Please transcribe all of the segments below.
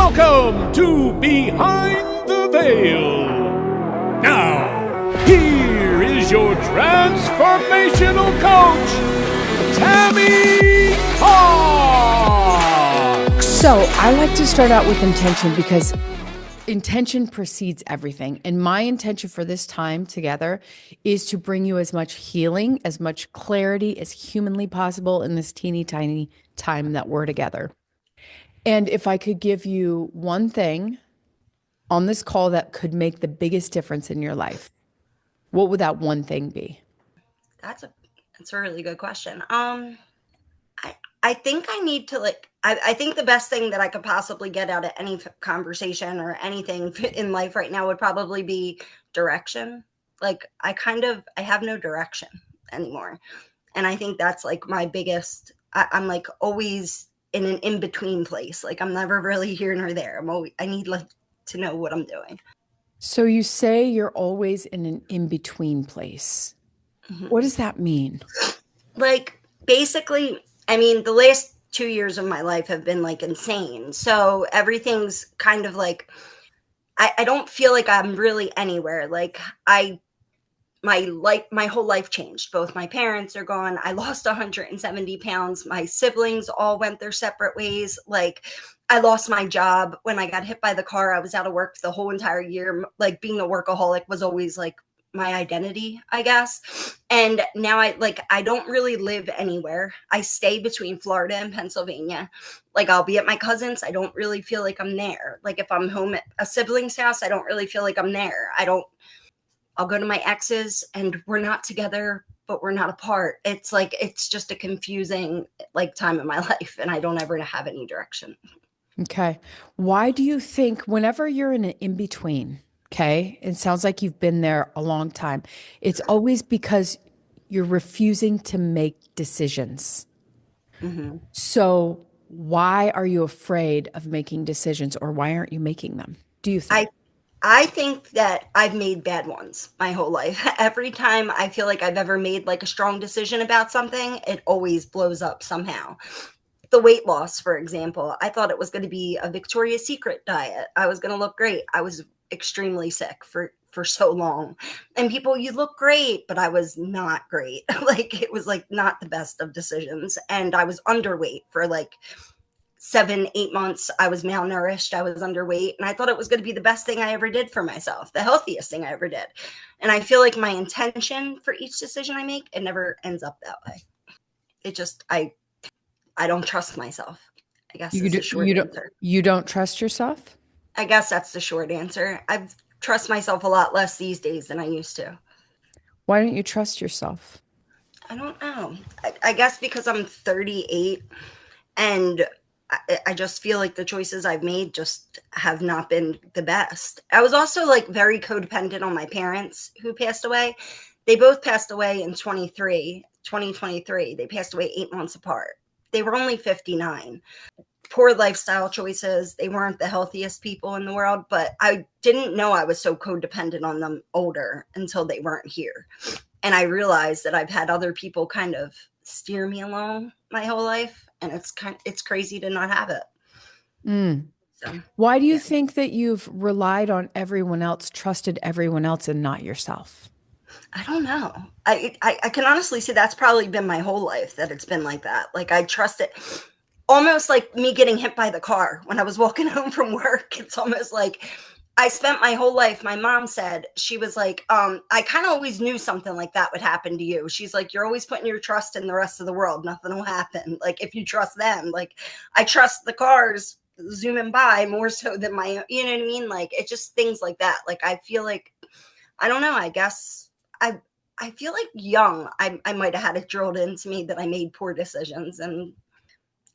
Welcome to Behind the Veil. Now, here is your transformational coach, Tammy Hawk. So I like to start out with intention because intention precedes everything. And my intention for this time together is to bring you as much healing, as much clarity as humanly possible in this teeny tiny time that we're together. And if I could give you one thing on this call that could make the biggest difference in your life, what would that one thing be? That's a really good question. I think I need to I think the best thing that I could possibly get out of any conversation or anything in life right now would probably be direction. Like I have no direction anymore. And I think that's like my biggest, I'm like always in an in-between place. Like I'm never really here nor there. I need like to know what I'm doing. So you say you're always in an in-between place. Mm-hmm. What does that mean? Like basically, I mean, the last 2 years of my life have been like insane. So everything's kind of like, I don't feel like I'm really anywhere. Like my whole life changed. Both my parents are gone. I lost 170 pounds. My siblings all went their separate ways. Like I lost my job when I got hit by the car. I was out of work the whole entire year. Like being a workaholic was always like my identity, I guess. And now I don't really live anywhere. I stay between Florida and Pennsylvania. Like I'll be at my cousin's. I don't really feel like I'm there. Like if I'm home at a sibling's house, I don't really feel like I'm there. I'll go to my ex's and we're not together, but we're not apart. It's like, it's just a confusing like time in my life and I don't ever have any direction. Okay. Why do you think whenever you're in an in-between, okay, it sounds like you've been there a long time, it's always because you're refusing to make decisions. Mm-hmm. So why are you afraid of making decisions or why aren't you making them? Do you think? I think that I've made bad ones my whole life. Every time I feel like I've ever made like a strong decision about something, it always blows up somehow. The weight loss, for example, I thought it was going to be a Victoria's Secret diet. I was going to look great. I was extremely sick for so long. And people, you look great, but I was not great. Like it was like not the best of decisions. And I was underweight for like 7-8 months. I was malnourished. I was underweight. And I thought it was going to be the best thing I ever did for myself, the healthiest thing I ever did. And I feel like my intention for each decision I make, it never ends up that way. It just, I don't trust myself. I guess that's the short answer. You don't trust yourself? I guess that's the short answer. I trust myself a lot less these days than I used to. Why don't you trust yourself? I don't know. I guess because I'm 38 and I just feel like the choices I've made just have not been the best. I was also like very codependent on my parents who passed away. They both passed away in 2023. They passed away 8 months apart. They were only 59. Poor lifestyle choices. They weren't the healthiest people in the world, but I didn't know I was so codependent on them older until they weren't here. And I realized that I've had other people kind of steer me along my whole life. And it's crazy to not have it. Mm. So, why do you think that you've relied on everyone else, trusted everyone else and not yourself? I don't know. I can honestly say that's probably been my whole life that it's been like that. Like I trust it. Almost like me getting hit by the car when I was walking home from work. It's almost like I spent my whole life. My mom said, she was like, I kind of always knew something like that would happen to you. She's like, you're always putting your trust in the rest of the world. Nothing will happen. Like if you trust them, like I trust the cars zooming by more so than my, you know what I mean? Like it's just things like that. Like I feel like, I don't know, I guess I feel like young, I might have had it drilled into me that I made poor decisions and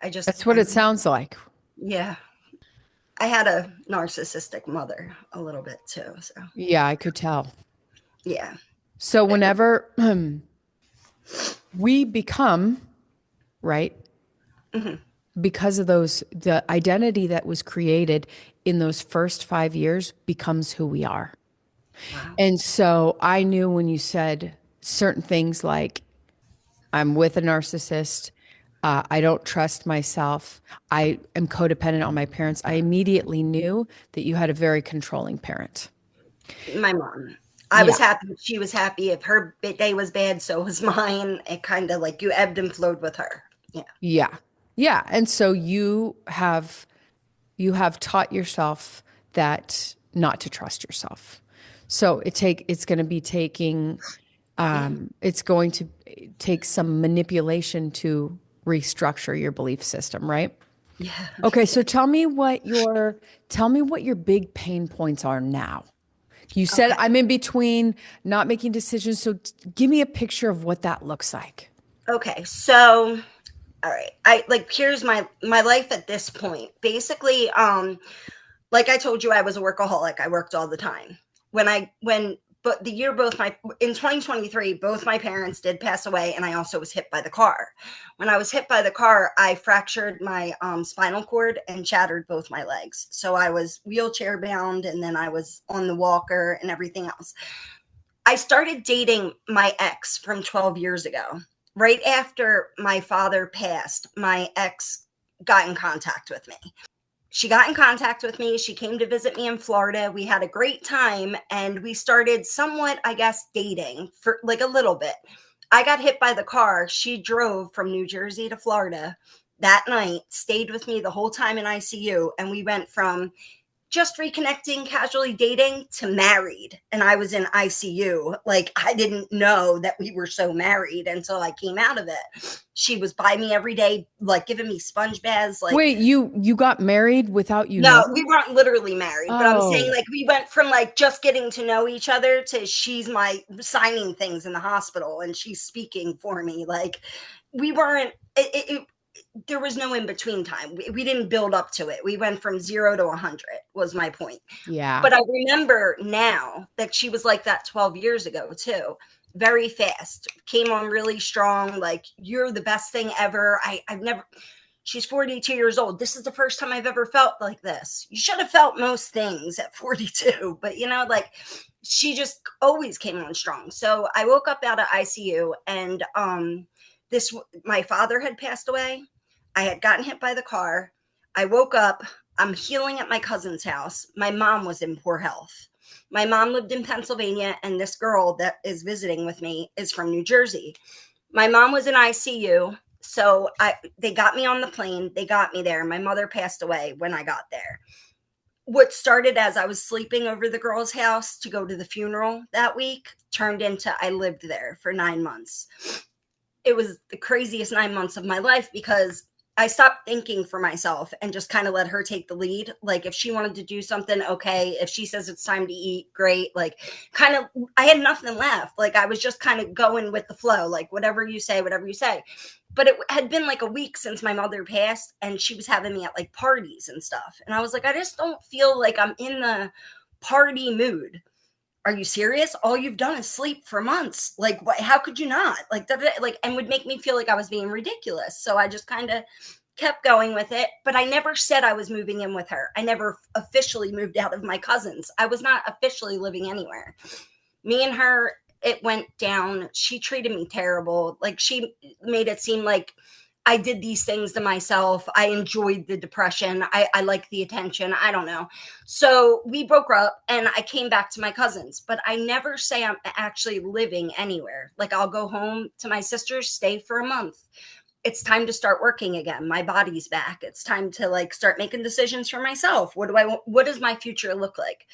that's what it sounds like. Yeah. I had a narcissistic mother a little bit too. So yeah, I could tell. Yeah. So whenever we become, right, mm-hmm. because of the identity that was created in those first 5 years becomes who we are. Wow. And so I knew when you said certain things like, I'm with a narcissist, I don't trust myself. I am codependent on my parents. I immediately knew that you had a very controlling parent. My mom. I was Yeah. happy. She was happy. If her day was bad, so was mine. It kind of like you ebbed and flowed with her. Yeah. Yeah. Yeah. And so you have taught yourself that not to trust yourself. So it's going to be taking it's going to take some manipulation to restructure your belief system, right? Yeah. Okay, so tell me what your big pain points are now. You said Okay. I'm in between not making decisions, so give me a picture of what that looks like. Okay. So, all right. I like here's my life at this point. Basically, like I told you, I was a workaholic. I worked all the time. But the year both my in 2023, both my parents did pass away, and I also was hit by the car. When I was hit by the car, I fractured my spinal cord and shattered both my legs. So I was wheelchair bound, and then I was on the walker and everything else. I started dating my ex from 12 years ago. Right after my father passed, my ex got in contact with me. She got in contact with me. She came to visit me in Florida. We had a great time and we started somewhat, I guess, dating for like a little bit. I got hit by the car. She drove from New Jersey to Florida that night, stayed with me the whole time in ICU, and we went from just reconnecting, casually dating to married. And I was in ICU. Like, I didn't know that we were so married until I came out of it. She was by me every day, like giving me sponge baths. Like, Wait, you got married without you no, we knowing? weren't literally married, but I'm saying Oh, like we went from like just getting to know each other to she's my signing things in the hospital and she's speaking for me. Like, we weren't, there was no in between time. We didn't build up to it. We went from 0 to 100 was my point. yeah. But I remember now that she was like that 12 years ago too. Very fast. Came on really strong. Like, you're the best thing ever. I've never, she's 42 years old. This is the first time I've ever felt like this. You should have felt most things at 42, but like she just always came on strong. So I woke up out of ICU and this my father had passed away. I had gotten hit by the car. I woke up. I'm healing at my cousin's house. My mom was in poor health. My mom lived in Pennsylvania, and this girl that is visiting with me is from New Jersey. My mom was in ICU, so they got me on the plane. They got me there. My mother passed away when I got there. What started as I was sleeping over the girl's house to go to the funeral that week turned into I lived there for 9 months. It was the craziest 9 months of my life because I stopped thinking for myself and just kind of let her take the lead. Like, if she wanted to do something, okay. If she says it's time to eat, great. Like, kind of, I had nothing left. Like, I was just kind of going with the flow, like, whatever you say, whatever you say. But it had been like a week since my mother passed, and she was having me at like parties and stuff. And I was like, I just don't feel like I'm in the party mood. Are you serious? All you've done is sleep for months. Like, what, how could you not? Like, and would make me feel like I was being ridiculous. So I just kind of kept going with it. But I never said I was moving in with her. I never officially moved out of my cousin's. I was not officially living anywhere. Me and her, it went down. She treated me terrible. Like, she made it seem like I did these things to myself. I enjoyed the depression. I like the attention. I don't know. So we broke up and I came back to my cousins, but I never say I'm actually living anywhere. Like, I'll go home to my sister's, stay for a month. It's time to start working again. My body's back. It's time to like start making decisions for myself. What does my future look like?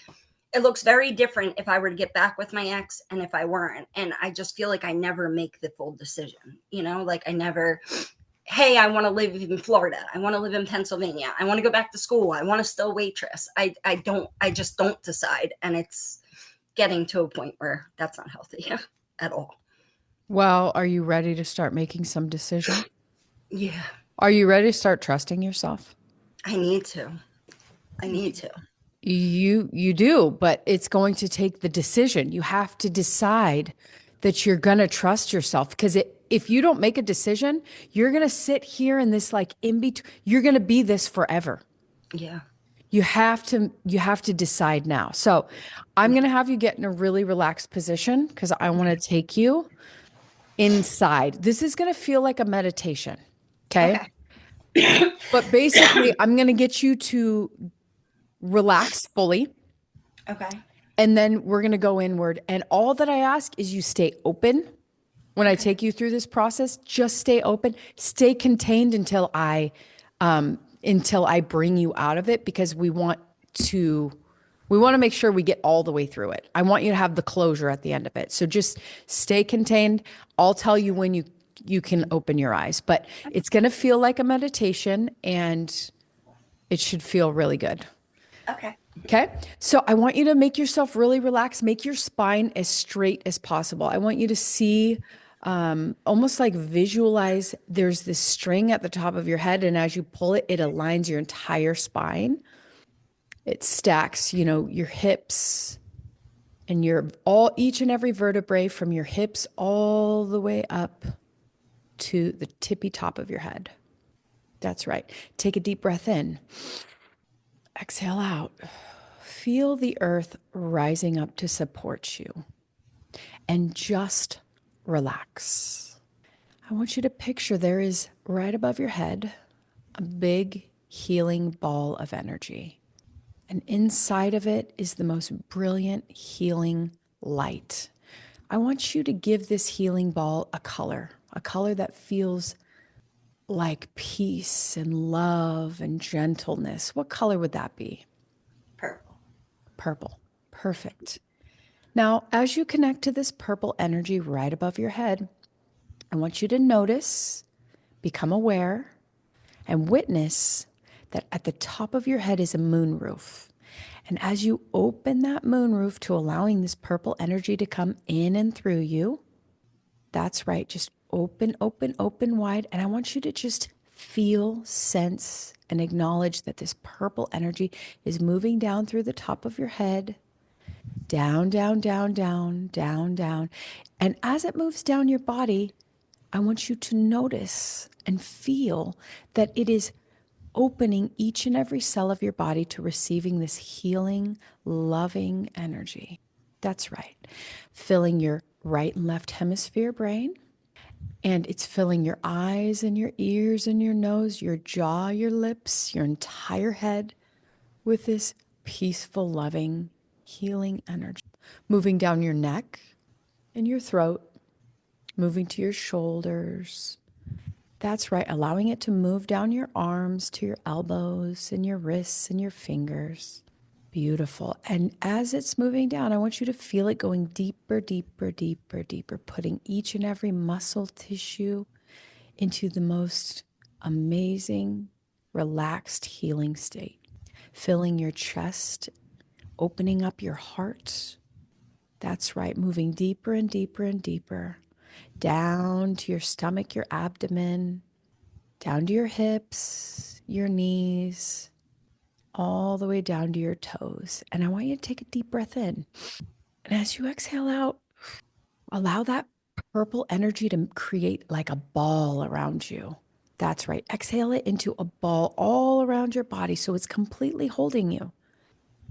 It looks very different if I were to get back with my ex and if I weren't. And I just feel like I never make the full decision, like I never, hey, I want to live in Florida. I want to live in Pennsylvania. I want to go back to school. I want to still waitress. I just don't decide. And it's getting to a point where that's not healthy at all. Well, are you ready to start making some decision? Yeah, Are you ready to start trusting yourself? I need to. I need to. You do, but it's going to take the decision. You have to decide that you're going to trust yourself because if you don't make a decision, you're going to sit here in this like in between. You're going to be this forever. Yeah. You have to decide now. So, I'm going to have you get in a really relaxed position because I want to take you inside. This is going to feel like a meditation. Okay. Okay. But basically, I'm going to get you to relax fully. Okay. And then we're going to go inward. And all that I ask is you stay open when I Okay. take you through this process. Just stay open, stay contained until I bring you out of it, because we want to make sure we get all the way through it. I want you to have the closure at the end of it. So just stay contained. I'll tell you when you can open your eyes, but it's going to feel like a meditation, and it should feel really good. Okay. Okay. So I want you to make yourself really relaxed. Make your spine as straight as possible. I want you to see, almost like visualize there's this string at the top of your head. And as you pull it, it aligns your entire spine. It stacks, your hips and each and every vertebrae from your hips all the way up to the tippy top of your head. That's right. Take a deep breath in. Exhale out. Feel the earth rising up to support you, and just relax. I want you to picture there is right above your head a big healing ball of energy. And inside of it is the most brilliant healing light. I want you to give this healing ball a color that feels like peace and love and gentleness. What color would that be? Purple. Purple. Perfect. Now, as you connect to this purple energy right above your head, I want you to notice, become aware, and witness that at the top of your head is a moon roof. And as you open that moon roof to allowing this purple energy to come in and through you, that's right, just open, open, open wide. And I want you to just feel, sense, and acknowledge that this purple energy is moving down through the top of your head, down, down, down, down, down, down. And as it moves down your body, I want you to notice and feel that it is opening each and every cell of your body to receiving this healing, loving energy. That's right. Filling your right and left hemisphere brain. And it's filling your eyes and your ears and your nose, your jaw, your lips, your entire head with this peaceful, loving, healing energy. Moving down your neck and your throat, moving to your shoulders. That's right, allowing it to move down your arms to your elbows and your wrists and your fingers. Beautiful. And as it's moving down, I want you to feel it going deeper, deeper, deeper, deeper, putting each and every muscle tissue into the most amazing, relaxed, healing state. Filling your chest, opening up your heart. That's right, moving deeper and deeper and deeper, down to your stomach, your abdomen, down to your hips, your knees, all the way down to your toes. And I want you to take a deep breath in. And as you exhale out, allow that purple energy to create like a ball around you. That's right. Exhale it into a ball all around your body so it's completely holding you.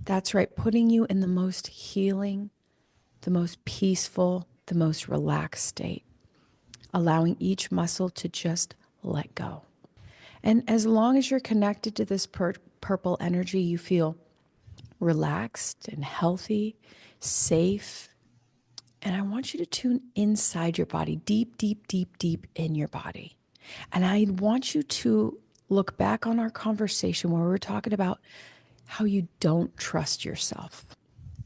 That's right. Putting you in the most healing, the most peaceful, the most relaxed state. Allowing each muscle to just let go. And as long as you're connected to this purple energy, you feel relaxed and healthy, safe. And I want you to tune inside your body, deep, deep, deep, deep in your body. And I want you to look back on our conversation where we were talking about how you don't trust yourself.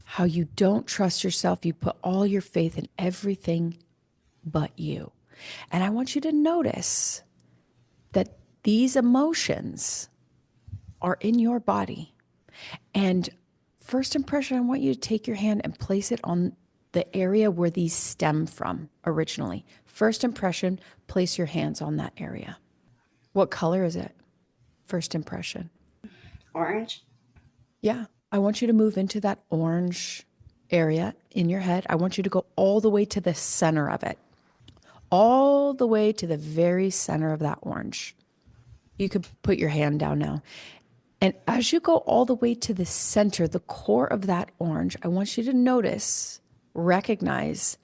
How you don't trust yourself. You put all your faith in everything but you. And I want you to notice that these emotions are in your body. And first impression, I want you to take your hand and place it on the area where these stem from originally. First impression, place your hands on that area. What color is it? First impression. Orange. Yeah. I want you to move into that orange area in your head. I want you to go all the way to the center of it, all the way to the very center of that orange. You could put your hand down now. And as you go all the way to the center, the core of that orange, I want you to notice, recognize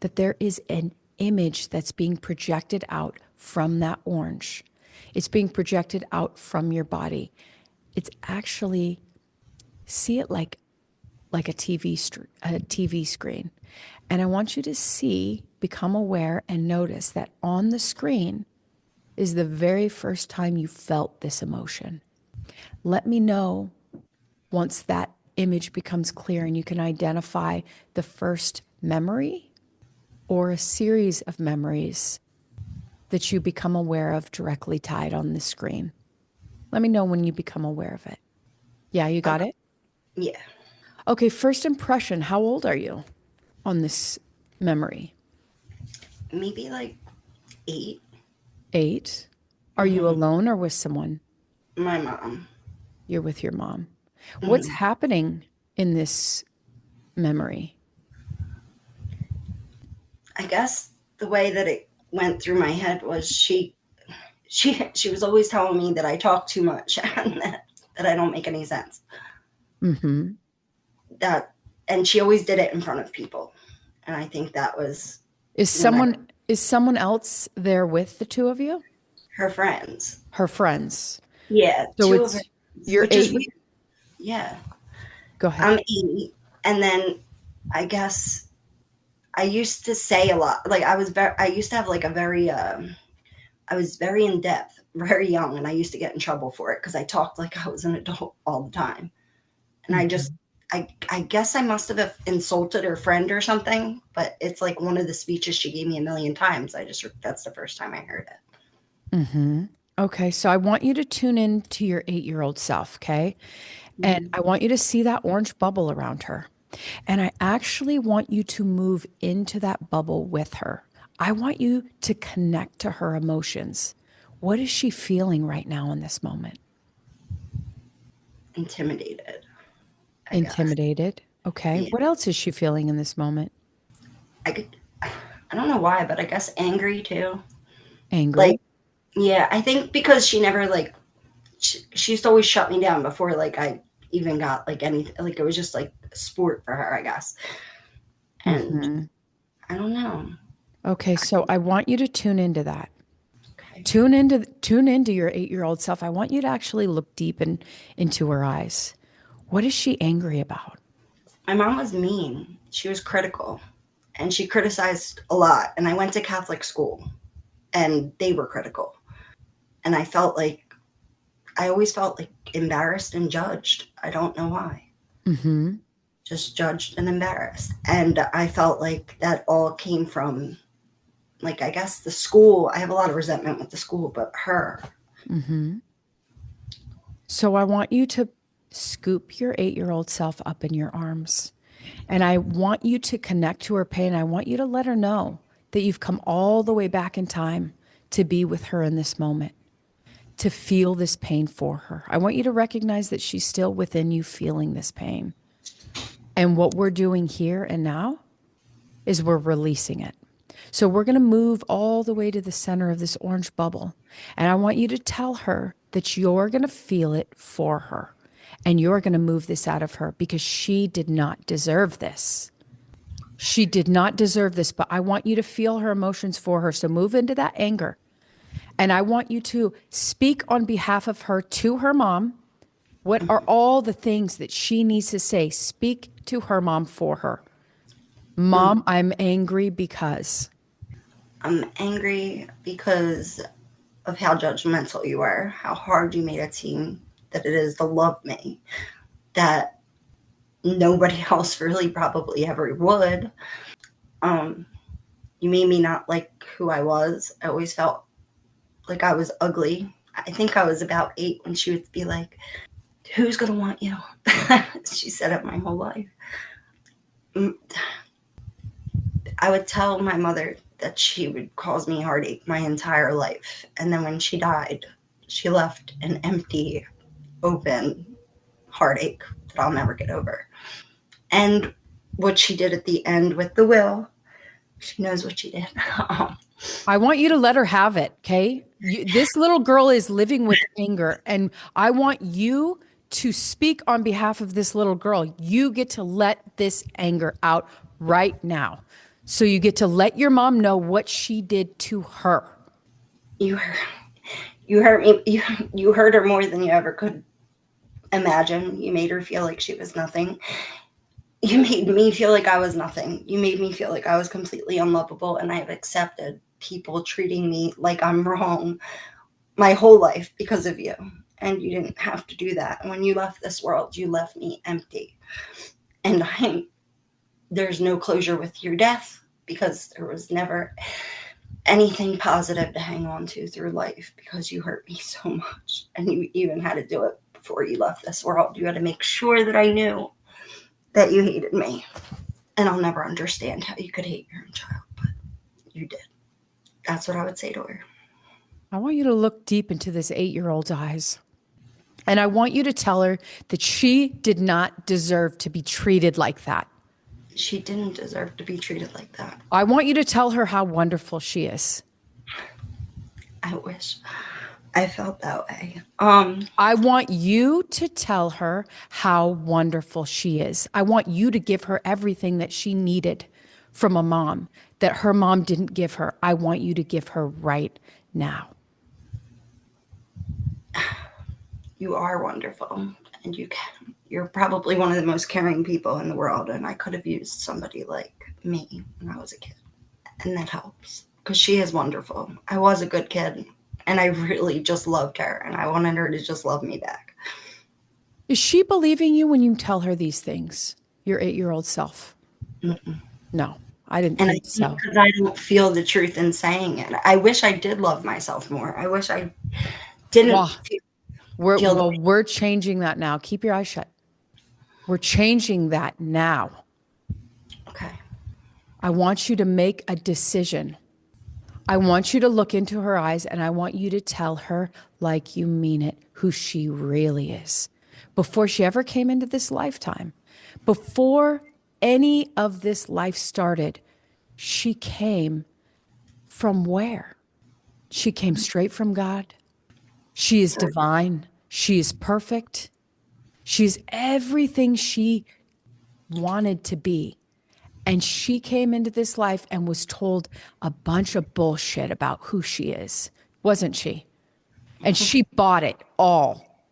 that there is an image that's being projected out from that orange. It's being projected out from your body. It's actually, see it like a TV screen. And I want you to see, become aware, and notice that on the screen is the very first time you felt this emotion. Let me know once that image becomes clear and you can identify the first memory or a series of memories that you become aware of directly tied on the screen. Let me know when you become aware of it. Yeah, you got it? Yeah. Okay, first impression. How old are you on this memory? Maybe like 8. 8. Are you alone or with someone? My mom. You're with your mom. What's happening in this memory? I guess the way that it went through my head was she was always telling me that I talk too much and that I don't make any sense. Mm-hmm. That and she always did it in front of people. And I think that was Is when someone else there with the two of you? her friends. Her friends. Yeah, So two of her, it's you're which is 8. weird. Yeah. Go ahead. I'm 8. And then I guess I used to say a lot. Like I used to have like a very I was very in depth, very young, and I used to get in trouble for it because I talked like I was an adult all the time. And I guess I must have insulted her friend or something, but it's like one of the speeches she gave me a million times. That's the first time I heard it. Mm-hmm. Okay, so I want you to tune in to your 8-year-old self, okay? And Mm-hmm. I want you to see that orange bubble around her. And I actually want you to move into that bubble with her. I want you to connect to her emotions. What is she feeling right now in this moment? Intimidated, I guess. Intimidated. Okay. Yeah. What else is she feeling in this moment? I don't know why, but I guess angry too. Angry. Like, yeah, I think because she never like she used to always shut me down before like I even got like anything. Like it was just like a sport for her, I guess. And Mm-hmm. I don't know. Okay, so I want you to tune into that. Okay. Tune into your 8-year-old self. I want you to actually look deep into her eyes. What is she angry about? My mom was mean. She was critical and she criticized a lot. And I went to Catholic school and they were critical. And I always felt like embarrassed and judged. I don't know why. Mm-hmm. Just judged and embarrassed. And I felt like that all came from, like, I guess the school. I have a lot of resentment with the school, but her. Mm-hmm. So I want you to scoop your 8-year-old self up in your arms. And I want you to connect to her pain. I want you to let her know that you've come all the way back in time to be with her in this moment, to feel this pain for her. I want you to recognize that she's still within you feeling this pain. And what we're doing here and now is we're releasing it. So we're going to move all the way to the center of this orange bubble. And I want you to tell her that you're going to feel it for her. And you're going to move this out of her because she did not deserve this. She did not deserve this, but I want you to feel her emotions for her. So move into that anger. And I want you to speak on behalf of her to her mom. What are all the things that she needs to say? Speak to her mom for her. Mom, I'm angry because. I'm angry because of how judgmental you were, how hard you made it seem that it is to love me, that nobody else really probably ever would. You made me not like who I was. I always felt like I was ugly. I think I was about 8 when she would be like, "Who's gonna want you?" She said it my whole life. I would tell my mother that she would cause me heartache my entire life. And then when she died, she left an empty, open heartache that I'll never get over. And what she did at the end with the will, she knows what she did. I want you to let her have it, okay? This little girl is living with anger, and I want you to speak on behalf of this little girl. You get to let this anger out right now. So you get to let your mom know what she did to her. you You hurt me. You hurt her more than you ever could imagine. You made her feel like she was nothing. You made me feel like I was nothing. You made me feel like I was completely unlovable, and I've accepted people treating me like I'm wrong my whole life because of you. And you didn't have to do that. When you left this world, you left me empty. And there's no closure with your death because there was never anything positive to hang on to through life because you hurt me so much. And you even had to do it before you left this world. You had to make sure that I knew that you hated me. And I'll never understand how you could hate your own child, but you did. That's what I would say to her. I want you to look deep into this 8-year-old's eyes. And I want you to tell her that she did not deserve to be treated like that. She didn't deserve to be treated like that. I want you to tell her how wonderful she is. I wish I felt that way. I want you to tell her how wonderful she is. I want you to give her everything that she needed from a mom that her mom didn't give her. I want you to give her right now. You are wonderful, and you're probably one of the most caring people in the world, and I could have used somebody like me when I was a kid, and that helps because she is wonderful. I was a good kid, and I really just loved her, and I wanted her to just love me back. Is she believing you when you tell her these things, your 8-year-old self? Mm-mm. No, I didn't And think so. Because I don't feel the truth in saying it. I wish I did love myself more. I wish I didn't We're changing that now. Keep your eyes shut. We're changing that now. Okay. I want you to make a decision. I want you to look into her eyes and I want you to tell her, like you mean it, who she really is. Before she ever came into this lifetime, before any of this life started, she came from where? She came straight from God. She is divine. She is perfect. She's everything she wanted to be. And she came into this life and was told a bunch of bullshit about who she is, wasn't she? And she bought it all.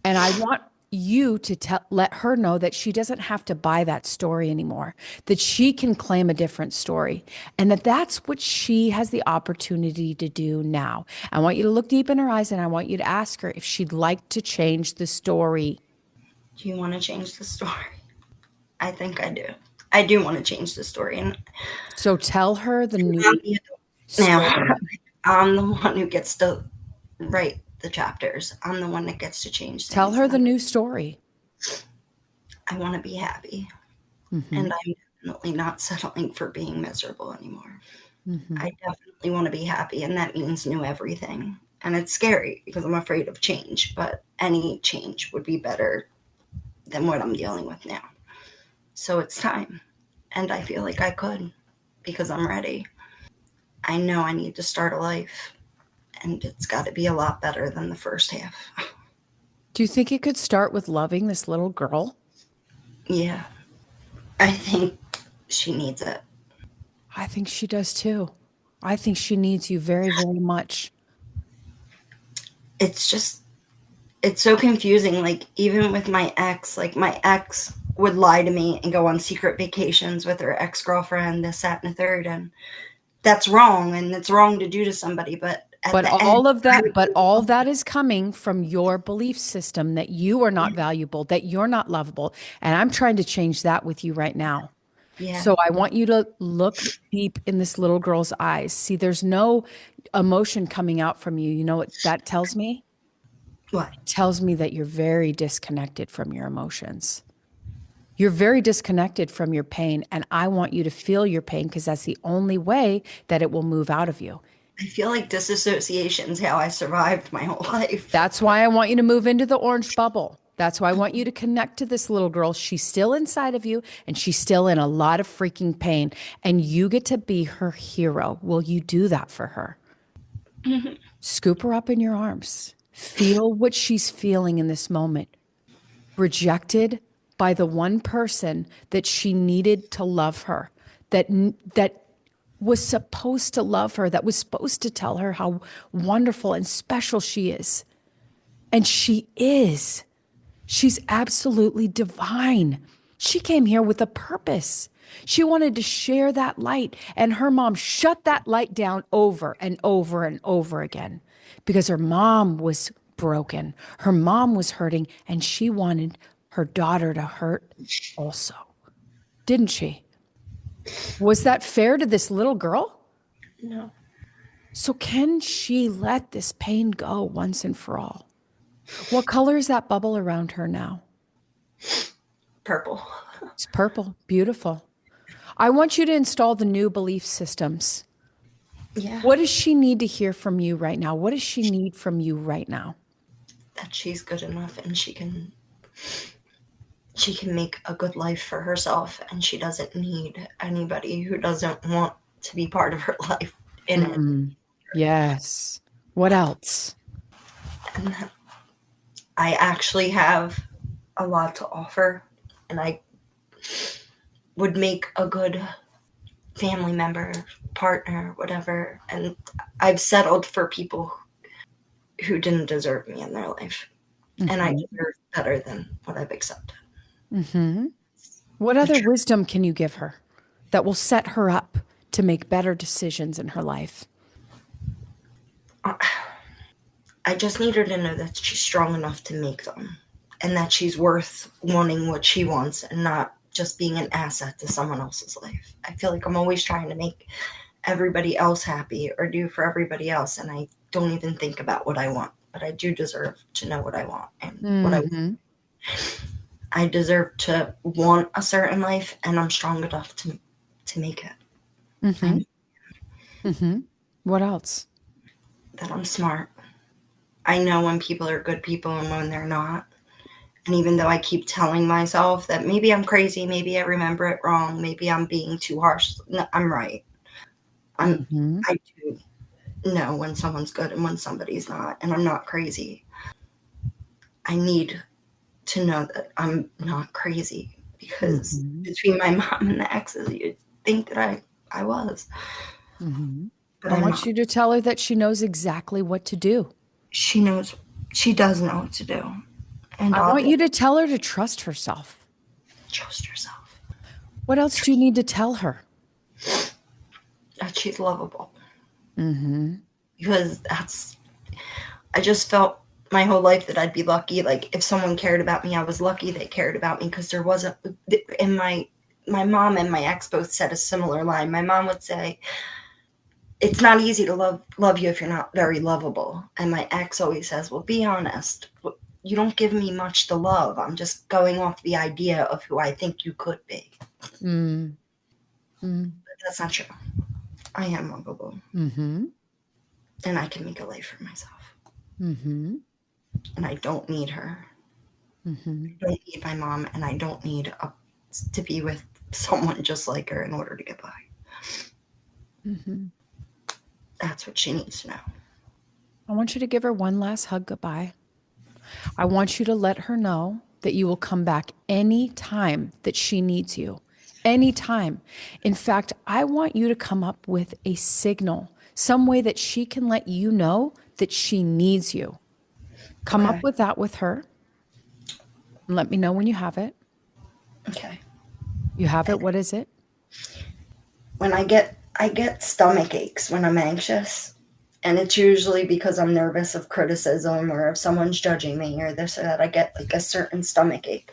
And I want you to let her know that she doesn't have to buy that story anymore, that she can claim a different story, and that that's what she has the opportunity to do now. I want you to look deep in her eyes and I want you to ask her if she'd like to change the story. Do you want to change the story? I think I do. I do want to change the story. And so tell her the new story. Now, I'm the one who gets to write the chapters. I'm the one that gets to change things. Tell her the new story. I want to be happy. Mm-hmm. And I'm definitely not settling for being miserable anymore. Mm-hmm. I definitely want to be happy, and that means new everything. And it's scary because I'm afraid of change, but any change would be better than what I'm dealing with now. So it's time. And I feel like I could because I'm ready. I know I need to start a life, and it's got to be a lot better than the first half. Do you think it could start with loving this little girl? Yeah. I think she needs it. I think she does too. I think she needs you very, very much. It's so confusing. Like, even with my ex would lie to me and go on secret vacations with her ex-girlfriend, this, that, and the third. And that's wrong. And it's wrong to do to somebody. But all of that is coming from your belief system that you are not valuable, that you're not lovable. And I'm trying to change that with you right now. Yeah. So I want you to look deep in this little girl's eyes. See, there's no emotion coming out from you. You know what that tells me? What? It tells me that you're very disconnected from your emotions. You're very disconnected from your pain. And I want you to feel your pain because that's the only way that it will move out of you. I feel like disassociation is how I survived my whole life. That's why I want you to move into the orange bubble. That's why I want you to connect to this little girl. She's still inside of you, and she's still in a lot of freaking pain. And you get to be her hero. Will you do that for her? Mm-hmm. Scoop her up in your arms. Feel what she's feeling in this moment. Rejected by the one person that she needed to love her. That was supposed to love her, that was supposed to tell her how wonderful and special she is. And she is. She's absolutely divine. She came here with a purpose. She wanted to share that light, and her mom shut that light down over and over and over again because her mom was broken. Her mom was hurting, and she wanted her daughter to hurt also. Didn't she? Was that fair to this little girl? No. So can she let this pain go once and for all? What color is that bubble around her now? Purple. It's purple. Beautiful. I want you to install the new belief systems. Yeah. What does she need to hear from you right now? What does she need from you right now? That she's good enough and she can make a good life for herself, and she doesn't need anybody who doesn't want to be part of her life in it. Yes. What else? And I actually have a lot to offer, and I would make a good family member, partner, whatever. And I've settled for people who didn't deserve me in their life. And I deserve better than what I've accepted. What other wisdom can you give her that will set her up to make better decisions in her life? I just need her to know that she's strong enough to make them, and that she's worth wanting what she wants and not just being an asset to someone else's life. I feel like I'm always trying to make everybody else happy or do for everybody else, and I don't even think about what I want. But I do deserve to know what I want and what I want. I deserve to want a certain life, and I'm strong enough to make it. What else? That I'm smart. I know when people are good people and when they're not. And even though I keep telling myself that maybe I'm crazy, maybe I remember it wrong, maybe I'm being too harsh, no, I'm right. I do know when someone's good and when somebody's not, and I'm not crazy. I need to know that I'm not crazy, because between my mom and the exes, you'd think that I was. But I want you to tell her that she knows exactly what to do. She knows. She does know what to do. And I want you to tell her to trust herself. Trust herself. What else do you need to tell her? That she's lovable. Because I just felt my whole life that I'd be lucky. Like, if someone cared about me, I was lucky they cared about me, because there wasn't, in my mom and my ex both said a similar line. My mom would say, it's not easy to love you if you're not very lovable. And my ex always says, well, be honest. You don't give me much to love. I'm just going off the idea of who I think you could be. But that's not true. I am lovable. And I can make a life for myself. And I don't need her. I don't need my mom, and I don't need to be with someone just like her in order to get by. That's what she needs to know. I want you to give her one last hug goodbye. I want you to let her know that you will come back any time that she needs you. Anytime. In fact, I want you to come up with a signal, some way that she can let you know that she needs you. Come up with that with her. And let me know when you have it. Okay. You have it? What is it? When I get stomach aches when I'm anxious, and it's usually because I'm nervous of criticism or if someone's judging me or this or that. I get like a certain stomach ache.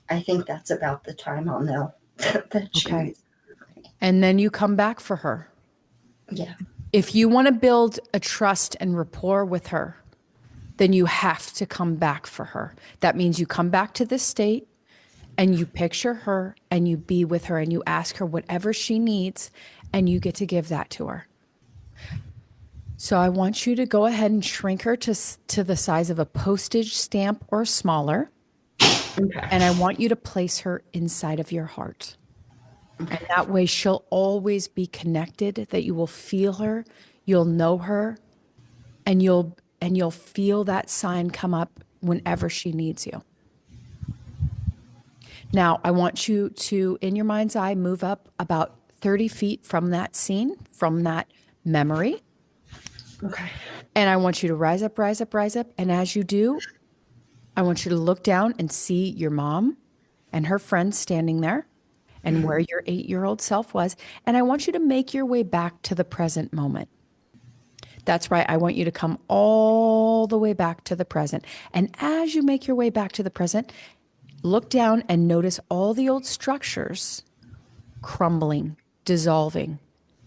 I think that's about the time I'll know that she needs me. And then you come back for her. Yeah. If you want to build a trust and rapport with her, then you have to come back for her. That means you come back to this state and you picture her and you be with her and you ask her whatever she needs, and you get to give that to her. So I want you to go ahead and shrink her to the size of a postage stamp or smaller. And I want you to place her inside of your heart. And that way she'll always be connected, that you will feel her, you'll know her, and you'll feel that sign come up whenever she needs you. Now, I want you to, in your mind's eye, move up about 30 feet from that scene, from that memory. Okay. And I want you to rise up, rise up, rise up. And as you do, I want you to look down and see your mom and her friends standing there and where your 8-year-old self was. And I want you to make your way back to the present moment. That's right. I want you to come all the way back to the present. And as you make your way back to the present, look down and notice all the old structures crumbling, dissolving,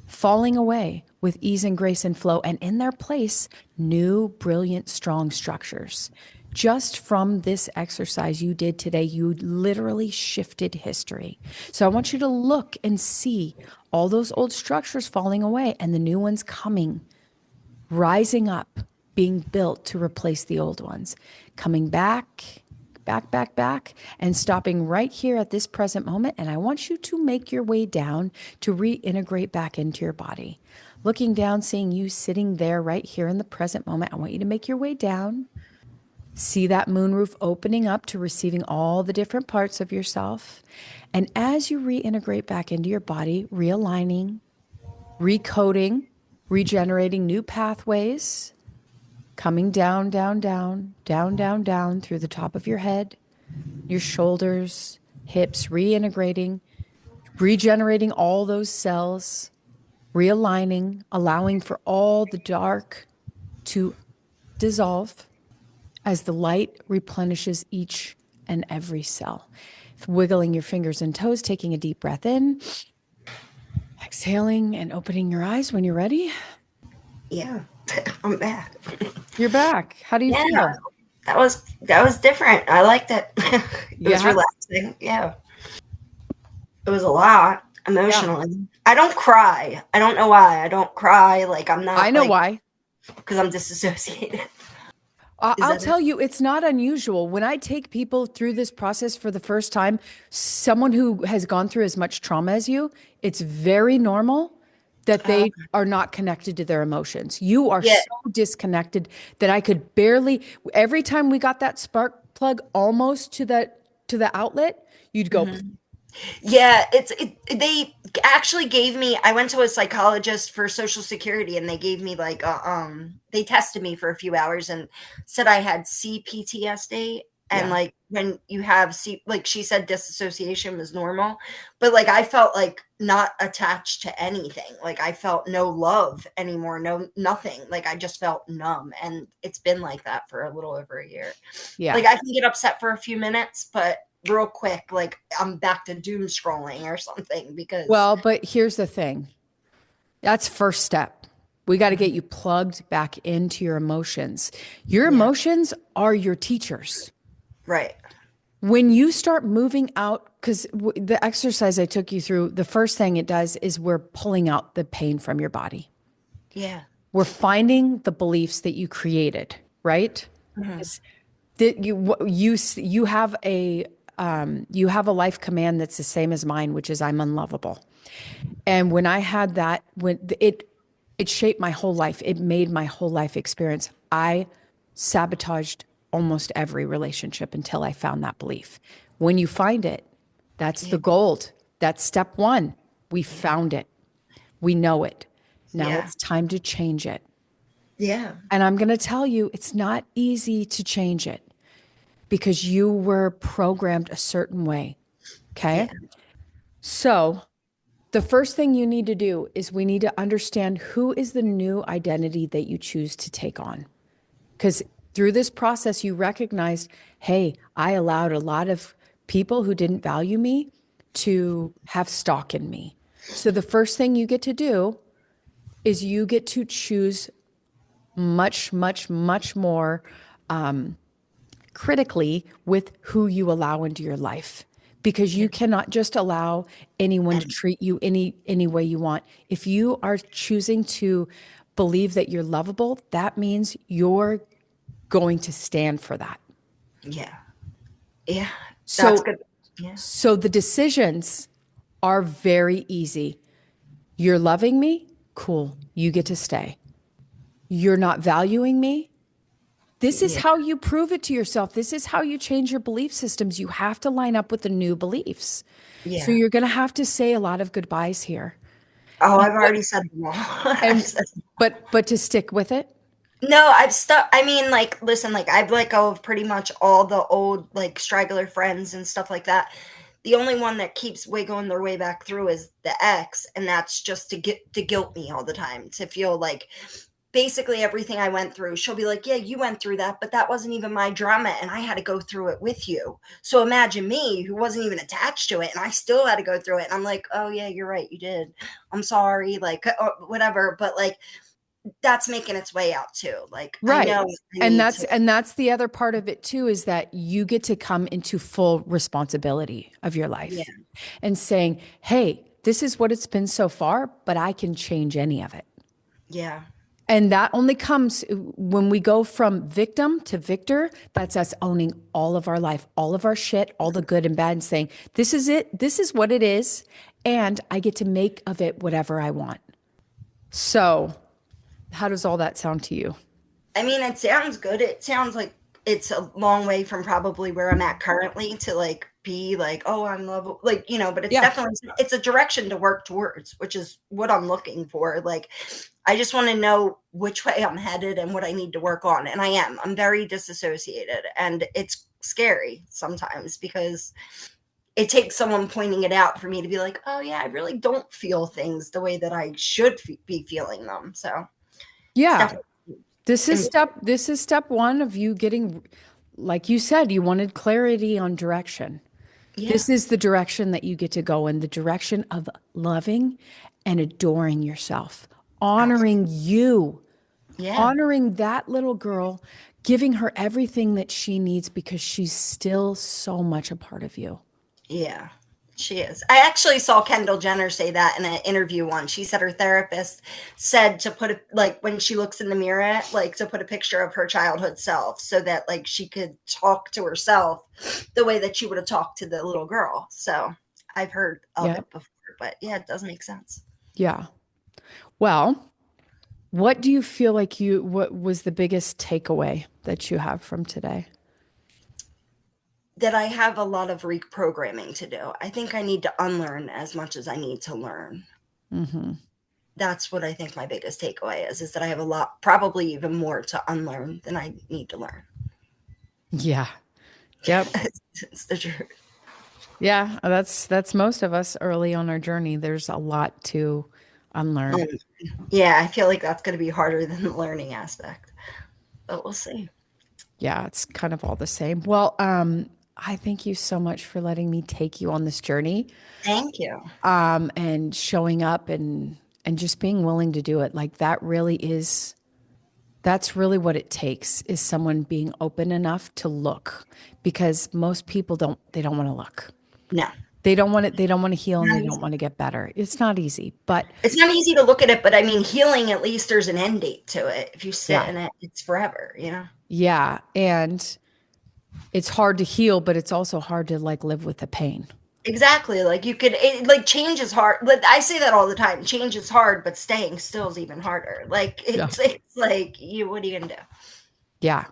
falling away with ease and grace and flow, and in their place, new, brilliant, strong structures. Just from this exercise you did today, you literally shifted history. So I want you to look and see all those old structures falling away and the new ones coming, rising up, being built to replace the old ones, coming back, back, back, back, and stopping right here at this present moment. And I want you to make your way down to reintegrate back into your body. Looking down, seeing you sitting there right here in the present moment, I want you to make your way down. See that moon roof opening up to receiving all the different parts of yourself. And as you reintegrate back into your body, realigning, recoding, regenerating new pathways, coming down, down, down, down, down, down through the top of your head, your shoulders, hips, reintegrating, regenerating all those cells, realigning, allowing for all the dark to dissolve as the light replenishes each and every cell. Wiggling your fingers and toes, taking a deep breath in, exhaling and opening your eyes when you're ready. Yeah, I'm back. You're back. How do you feel? That was different. I liked it. It was Yeah. relaxing. Yeah. It was a lot emotionally. I don't cry. I don't know why. I don't cry. Like I'm not. I know why. Because I'm disassociated. I'll tell you, it's not unusual. When I take people through this process for the first time, someone who has gone through as much trauma as you, it's very normal that they are not connected to their emotions. You are so disconnected that I could barely, every time we got that spark plug almost to the outlet, you'd go, Yeah, they actually gave me, I went to a psychologist for Social Security and they gave me like they tested me for a few hours and said I had CPTSD and like when you have like she said disassociation was normal, but like I felt like not attached to anything. Like I felt no love anymore, no nothing. Like I just felt numb and it's been like that for a little over a year. Yeah. Like I can get upset for a few minutes, but real quick, like I'm back to doom scrolling or something because Well, but here's the thing. That's first step. We got to get you plugged back into your emotions. Your emotions are your teachers. Right. When you start moving out, because the exercise I took you through, the first thing it does is we're pulling out the pain from your body. Yeah. We're finding the beliefs that you created, right? That you have a life command that's the same as mine, which is I'm unlovable. And when I had that, when it shaped my whole life, it made my whole life experience. I sabotaged almost every relationship until I found that belief. When you find it, that's the gold. That's step one. We found it. We know it. Now it's time to change it. Yeah. And I'm going to tell you, it's not easy to change it because you were programmed a certain way. Okay. Yeah. So the first thing you need to do is we need to understand who is the new identity that you choose to take on. Because through this process, you recognized, hey, I allowed a lot of people who didn't value me to have stock in me. So the first thing you get to do is you get to choose much, much, much more critically with who you allow into your life. Because you cannot just allow anyone to treat you any way you want. If you are choosing to believe that you're lovable, that means you're going to stand for that. Yeah. Yeah. So, That's good. Yeah. So the decisions are very easy. You're loving me? Cool. You get to stay. You're not valuing me? This is how you prove it to yourself. This is how you change your belief systems. You have to line up with the new beliefs. Yeah. So you're going to have to say a lot of goodbyes here. Oh, And I've already said them all. I've and said but to stick with it. No, I've stuck. I mean, like, listen, like, I've let go of pretty much all the old, like, straggler friends and stuff like that. The only one that keeps wiggling their way back through is the ex, and that's just to guilt me all the time, to feel like basically everything I went through. She'll be like, "Yeah, you went through that, but that wasn't even my drama, and I had to go through it with you." So imagine me, who wasn't even attached to it, and I still had to go through it. And I'm like, "Oh yeah, you're right, you did. I'm sorry," like, whatever. But like, that's making its way out too. Like, I Right. know I And need that's to. and that's the other part of it too, is that you get to come into full responsibility of your Yeah, life and saying, "Hey, this is what it's been so far, but I can change any of it." yeah, And that only comes when we go from victim to victor. That's us owning all of our life, all of our shit, all the good and bad, and saying, "This is it. This is what it is. And I get to make of it whatever I want." So, how does all that sound to you? I mean, it sounds good. It sounds like it's a long way from probably where I'm at currently to like be like, oh, I'm level, like, but it's Yeah. definitely, it's a direction to work towards, which is what I'm looking for. Like, I just want to know which way I'm headed and what I need to work on. And I'm very disassociated, and it's scary sometimes because it takes someone pointing it out for me to be like, oh yeah, I really don't feel things the way that I should be feeling them. So it's Yeah. definitely, This is step one of you getting, like you said, you wanted clarity on direction. yeah, This is the direction that you get to go in, the direction of loving and adoring yourself, honoring absolutely. you, Yeah. honoring that little girl, giving her everything that she needs because she's still so much a part of you. Yeah, she is. I actually saw Kendall Jenner say that in an interview once. She said her therapist said to put like when she looks in the mirror, like to put a picture of her childhood self so that like she could talk to herself the way that she would have talked to the little girl. So I've heard of Yeah. it before, but yeah, it does make sense. Yeah. Well, what do you feel like what was the biggest takeaway that you have from today? That I have a lot of reprogramming to do. I think I need to unlearn as much as I need to learn. Hmm. That's what I think my biggest takeaway is that I have a lot, probably even more to unlearn than I need to learn. Yeah. Yep. It's the truth. Yeah, that's most of us early on our journey. There's a lot to unlearn. Um, yeah, I feel like that's going to be harder than the learning aspect, but we'll see. Yeah, it's kind of all the same. Well, I thank you so much for letting me take you on this journey, Thank you. and showing up and just being willing to do it. Like that's really what it takes, is someone being open enough to look, because most people they don't want to look. No, They don't want to heal, and not they don't easy. want to get better. It's not easy, but It's not easy to look at it, but I mean, healing, at least there's an end date to it. If you sit yeah. in it, it's forever, Yeah, and it's hard to heal, but it's also hard to like live with the pain. Exactly. Like like change is hard. Like I say that all the time. Change is hard, but staying still is even harder. Like Yeah. it's like what are you gonna do? Yeah.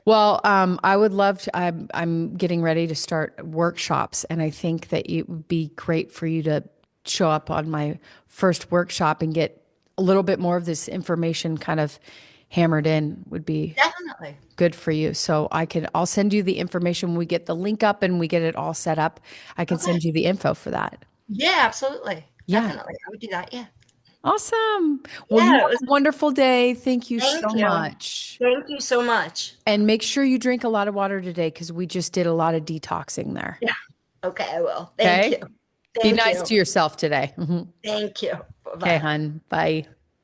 Well, I would love to. I'm getting ready to start workshops, and I think that it would be great for you to show up on my first workshop and get a little bit more of this information kind of hammered in. Would be Definitely. good for you. So I'll send you the information when we get the link up and we get it all set up. I can Okay. send you the info for that. Yeah, absolutely. Yeah. Definitely. I would do that. Yeah. Awesome. Well, you Yeah, it have was. a wonderful day. Thank you so Thank you. much. Thank you so much. And make sure you drink a lot of water today, because we just did a lot of detoxing there. Yeah. Okay, I will. Thank you. Okay. Be Thank nice you. to yourself today. Mhm. Thank you. Okay, Bye-bye. hun. Bye.